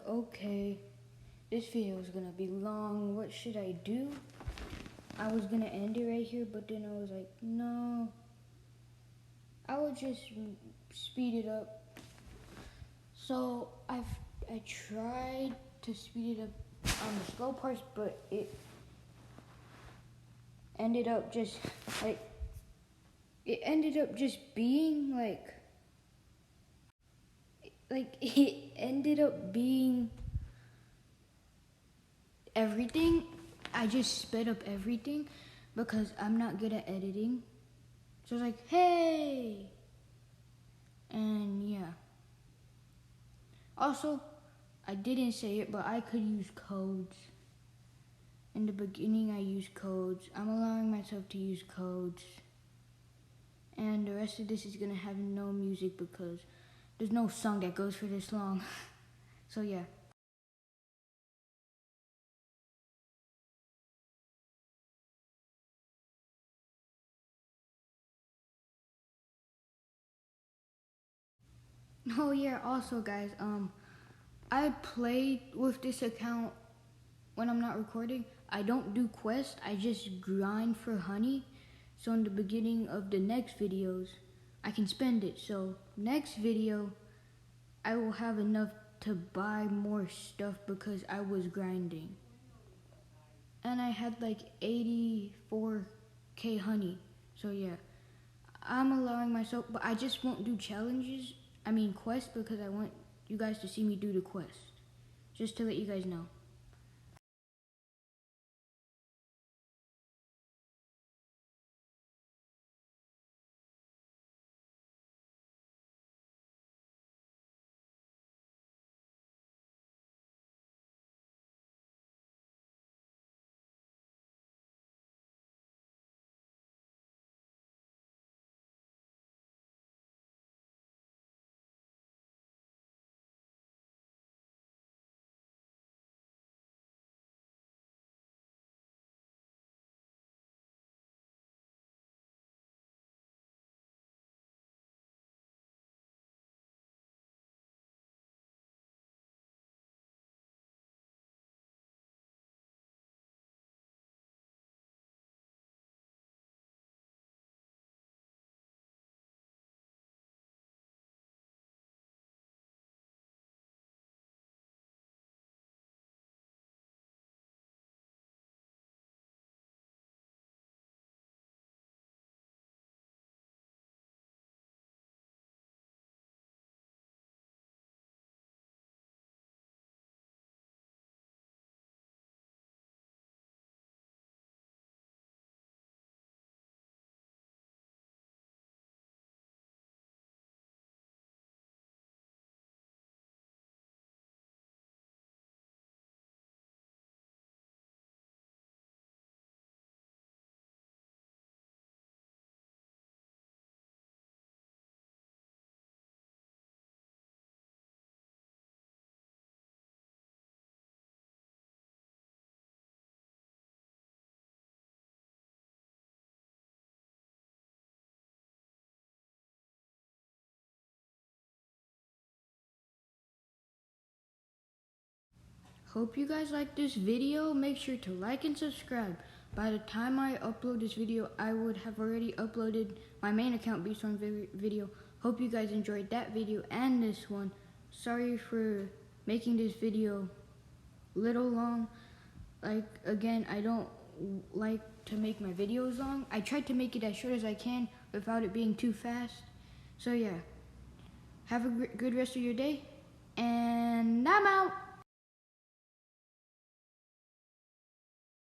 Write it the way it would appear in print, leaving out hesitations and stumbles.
okay, this video is gonna be long. What should I do? I was gonna end it right here, but then I was like, no. I would just speed it up. So I tried to speed it up on the slow parts, but it ended up just being it ended up being everything. I just sped up everything because I'm not good at editing. So it's like, hey! And yeah. Also, I didn't say it, but I could use codes. In the beginning, I used codes. I'm allowing myself to use codes. And the rest of this is gonna have no music because there's no song that goes for this long. So yeah. Oh yeah, also guys, I play with this account when I'm not recording. I don't do quests, I just grind for honey. So in the beginning of the next videos, I can spend it. So next video, I will have enough to buy more stuff because I was grinding. And I had like 84k honey. So yeah, I'm allowing myself, but I just won't do quests, because I want you guys to see me do the quest. Just to let you guys know. Hope you guys like this video. Make sure to like and subscribe. By the time I upload this video, I would have already uploaded my main account Beastorm video. Hope you guys enjoyed that video and this one. Sorry for making this video little long. Again, I don't like to make my videos long. I tried to make it as short as I can without it being too fast. So yeah, have a good rest of your day, and I'm out.